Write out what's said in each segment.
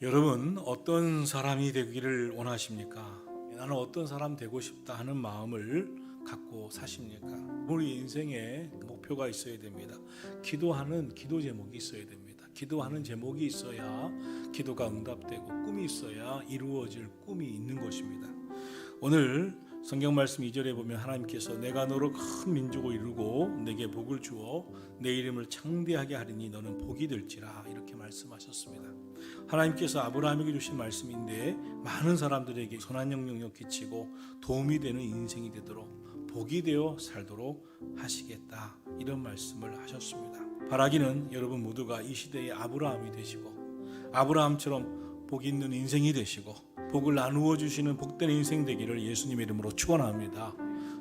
여러분, 어떤 사람이 되기를 원하십니까? 나는 어떤 사람 되고 싶다 하는 마음을 갖고 사십니까? 우리 인생에 목표가 있어야 됩니다. 기도하는 기도 제목이 있어야 됩니다. 기도하는 제목이 있어야 기도가 응답되고, 꿈이 있어야 이루어질 꿈이 있는 것입니다. 오늘 성경 말씀 2절에 보면 하나님께서 내가 너로 큰 민족을 이루고 내게 복을 주어 내 이름을 창대하게 하리니 너는 복이 될지라, 이렇게 말씀하셨습니다. 하나님께서 아브라함에게 주신 말씀인데, 많은 사람들에게 선한 영향력 끼치고 도움이 되는 인생이 되도록 복이 되어 살도록 하시겠다, 이런 말씀을 하셨습니다. 바라기는 여러분 모두가 이 시대의 아브라함이 되시고, 아브라함처럼 복 있는 인생이 되시고, 복을 나누어 주시는 복된 인생 되기를 예수님의 이름으로 축원합니다.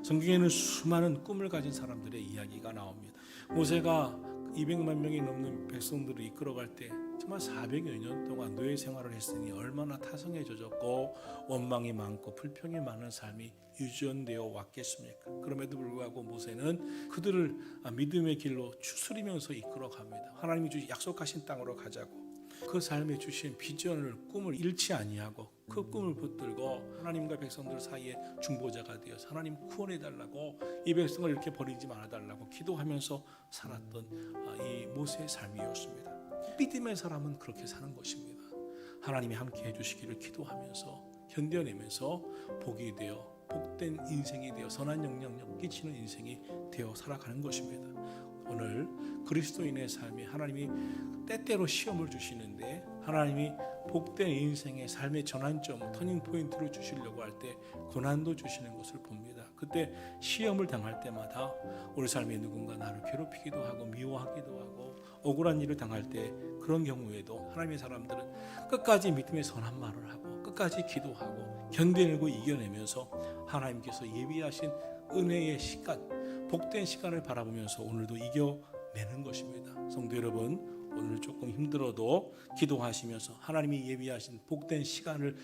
성경에는 수많은 꿈을 가진 사람들의 이야기가 나옵니다. 모세가 200만 명이 넘는 백성들을 이끌어갈 때 정말 400여 년 동안 노예 생활을 했으니 얼마나 타성에 젖었고 원망이 많고 불평이 많은 삶이 유전되어 왔겠습니까? 그럼에도 불구하고 모세는 그들을 믿음의 길로 추스리면서 이끌어갑니다. 하나님이 주신 약속하신 땅으로 가자고, 그 삶에 주신 비전을, 꿈을 잃지 아니하고 그 꿈을 붙들고 하나님과 백성들 사이에 중보자가 되어서 하나님 구원해 달라고, 이 백성을 이렇게 버리지 말아 달라고 기도하면서 살았던 이 모세의 삶이었습니다. 믿음의 사람은 그렇게 사는 것입니다. 하나님이 함께 해주시기를 기도하면서 견뎌내면서 복이 되어 복된 인생이 되어 선한 영향력 끼치는 인생이 되어 살아가는 것입니다. 오늘 그리스도인의 삶이 하나님이 때때로 시험을 주시는데, 하나님이 복된 인생의 삶의 전환점, 터닝 포인트를 주시려고 할 때 고난도 주시는 것을 봅니다. 그때 시험을 당할 때마다 우리 삶에 누군가 나를 괴롭히기도 하고 미워하기도 하고 억울한 일을 당할 때, 그런 경우에도 하나님의 사람들은 끝까지 믿음의 선한 말을 하고 끝까지 기도하고 견뎌내고 이겨내면서 하나님께서 예비하신 은혜의 시간, 복된 시간을 바라보면서 오늘도 이겨내는 것입니다. 성도 여러분, 오늘 조금 힘들어도 기도하시면서 하나님이 예비하신 복된 시간을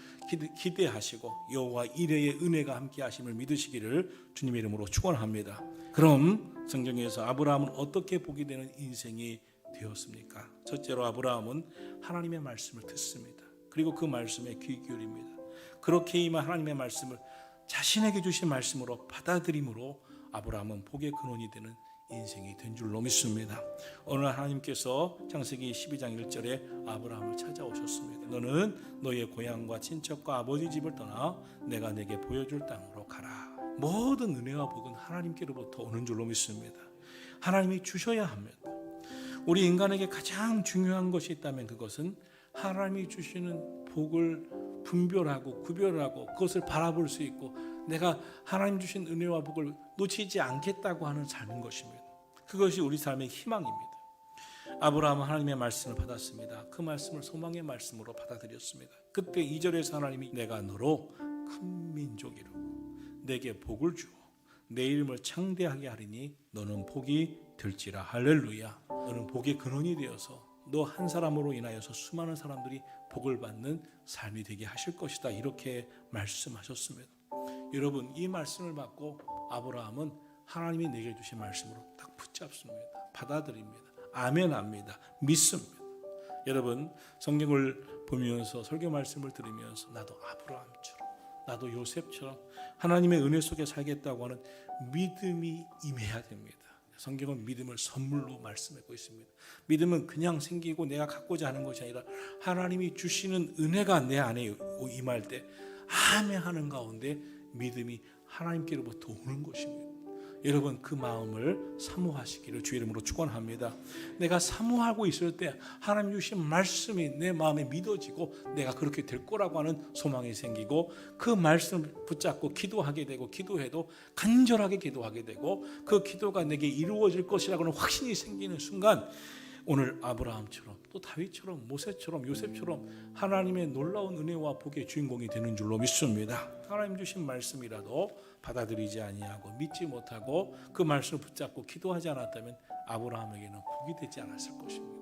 기대하시고 여호와 이레의 은혜가 함께 하심을 믿으시기를 주님의 이름으로 축원합니다. 그럼 성경에서 아브라함은 어떻게 복이 되는 인생이 되었습니까? 첫째로 아브라함은 하나님의 말씀을 듣습니다. 그리고 그 말씀에 귀 기울입니다. 그렇게 임한 하나님의 말씀을 자신에게 주신 말씀으로 받아들임으로 아브라함은 복의 근원이 되는 인생이 된 줄로 믿습니다. 오늘 하나님께서 창세기 12장 1절에 아브라함을 찾아오셨습니다. 너는 너의 고향과 친척과 아버지 집을 떠나 내가 내게 보여줄 땅으로 가라. 모든 은혜와 복은 하나님께로부터 오는 줄로 믿습니다. 하나님이 주셔야 합니다. 우리 인간에게 가장 중요한 것이 있다면 그것은 하나님이 주시는 복을 분별하고 구별하고 그것을 바라볼 수 있고, 내가 하나님 주신 은혜와 복을 놓치지 않겠다고 하는 삶인 것입니다. 그것이 우리 삶의 희망입니다. 아브라함은 하나님의 말씀을 받았습니다. 그 말씀을 소망의 말씀으로 받아들였습니다. 그때 2절에서 하나님이 내가 너로 큰 민족이로 내게 복을 주어 내 이름을 창대하게 하리니 너는 복이 될지라. 할렐루야. 너는 복의 근원이 되어서 너 한 사람으로 인하여서 수많은 사람들이 복을 받는 삶이 되게 하실 것이다, 이렇게 말씀하셨습니다. 여러분, 이 말씀을 받고 아브라함은 하나님이 내게 주신 말씀으로 딱 붙잡습니다. 받아들입니다. 아멘합니다. 믿습니다. 여러분, 성경을 보면서 설교 말씀을 들으면서 나도 아브라함처럼, 나도 요셉처럼 하나님의 은혜 속에 살겠다고 하는 믿음이 임해야 됩니다. 성경은 믿음을 선물로 말씀하고 있습니다. 믿음은 그냥 생기고 내가 갖고자 하는 것이 아니라 하나님이 주시는 은혜가 내 안에 임할 때 아멘 하는 가운데 믿음이 하나님께로부터 오는 것입니다. 여러분, 그 마음을 사모하시기를 주의 이름으로 축원합니다. 내가 사모하고 있을 때 하나님 주신 말씀이 내 마음에 믿어지고 내가 그렇게 될 거라고 하는 소망이 생기고, 그 말씀을 붙잡고 기도하게 되고, 기도해도 간절하게 기도하게 되고 그 기도가 내게 이루어질 것이라고 하는 확신이 생기는 순간, 오늘 아브라함처럼 또 다윗처럼 모세처럼 요셉처럼 하나님의 놀라운 은혜와 복의 주인공이 되는 줄로 믿습니다. 하나님 주신 말씀이라도 받아들이지 아니하고 믿지 못하고 그 말씀을 붙잡고 기도하지 않았다면 아브라함에게는 복이 되지 않았을 것입니다.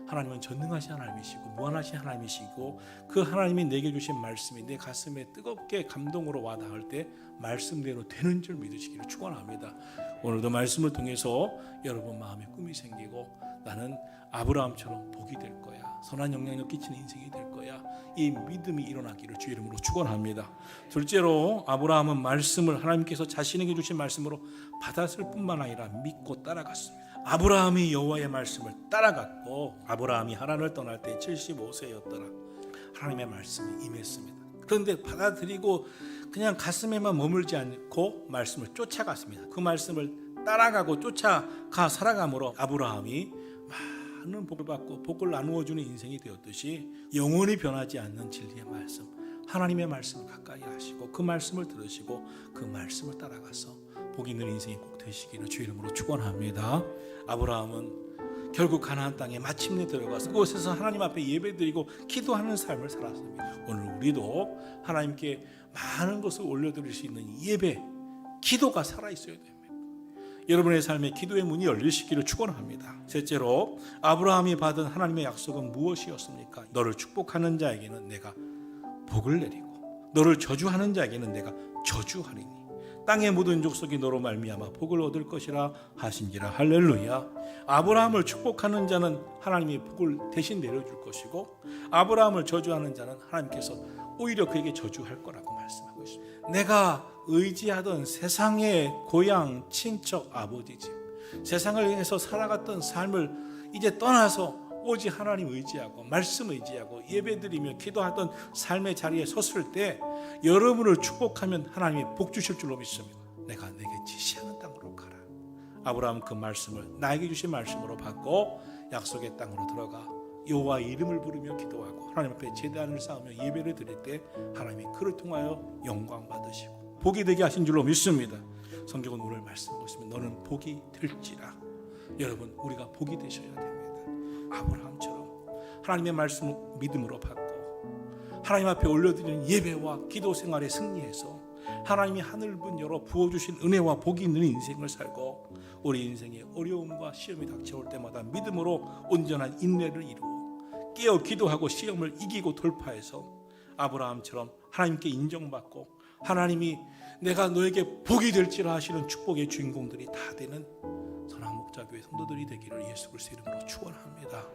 하나님은 전능하신 하나님이시고 무한하신 하나님이시고, 그 하나님이 내게 주신 말씀이 내 가슴에 뜨겁게 감동으로 와 닿을 때 말씀대로 되는 줄 믿으시기를 축원합니다. 오늘도 말씀을 통해서 여러분 마음에 꿈이 생기고, 나는 아브라함처럼 복이 될 거야, 선한 영향력 끼치는 인생이 될 거야, 이 믿음이 일어나기를 주의 이름으로 축원합니다. 둘째로 아브라함은 말씀을 하나님께서 자신에게 주신 말씀으로 받았을 뿐만 아니라 믿고 따라갔습니다. 아브라함이 여호와의 말씀을 따라갔고 아브라함이 하란을 떠날 때 75세였더라. 하나님의 말씀이 임했습니다. 그런데 받아들이고 그냥 가슴에만 머물지 않고 말씀을 쫓아갔습니다. 그 말씀을 따라가고 쫓아가 살아감으로 아브라함이 많은 복을 받고 복을 나누어주는 인생이 되었듯이 영원히 변하지 않는 진리의 말씀, 하나님의 말씀을 가까이 하시고 그 말씀을 들으시고 그 말씀을 따라가서 복 있는 인생이 꼭 되시기를 주의 이름으로 축원합니다. 아브라함은 결국 가나안 땅에 마침내 들어가서 그곳에서 하나님 앞에 예배드리고 기도하는 삶을 살았습니다. 오늘 우리도 하나님께 많은 것을 올려드릴 수 있는 예배, 기도가 살아있어야 됩니다. 여러분의 삶에 기도의 문이 열리시기를 축원합니다. 셋째로 아브라함이 받은 하나님의 약속은 무엇이었습니까? 너를 축복하는 자에게는 내가 복을 내리고 너를 저주하는 자에게는 내가 저주하리니 땅의 모든 족속이 너로 말미암아 복을 얻을 것이라 하신지라. 할렐루야. 아브라함을 축복하는 자는 하나님이 복을 대신 내려줄 것이고 아브라함을 저주하는 자는 하나님께서 오히려 그에게 저주할 거라고 말씀하고 있습니다. 내가 의지하던 세상의 고향, 친척, 아버지 집, 세상을 향해서 살아갔던 삶을 이제 떠나서 오직 하나님 의지하고 말씀 의지하고 예배드리며 기도하던 삶의 자리에 섰을 때 여러분을 축복하면 하나님이 복 주실 줄로 믿습니다. 내가 내게 지시하는 땅으로 가라. 아브라함은 그 말씀을 나에게 주신 말씀으로 받고 약속의 땅으로 들어가 여호와의 이름을 부르며 기도하고 하나님 앞에 제단을 쌓으며 예배를 드릴 때 하나님이 그를 통하여 영광 받으시고 복이 되게 하신 줄로 믿습니다. 성경은 오늘 말씀하고 있습니다. 너는 복이 될지라. 여러분 우리가 복이 되셔야 됩니다. 아브라함처럼 하나님의 말씀을 믿음으로 받고 하나님 앞에 올려드리는 예배와 기도 생활에 승리해서 하나님이 하늘 문 열어 부어주신 은혜와 복이 있는 인생을 살고 우리 인생에 어려움과 시험이 닥쳐올 때마다 믿음으로 온전한 인내를 이루어 깨어 기도하고 시험을 이기고 돌파해서 아브라함처럼 하나님께 인정받고 하나님이 내가 너에게 복이 될지라 하시는 축복의 주인공들이 다 되는 선한 목자교회 성도들이 되기를 예수 그리스도 이름으로 축원합니다.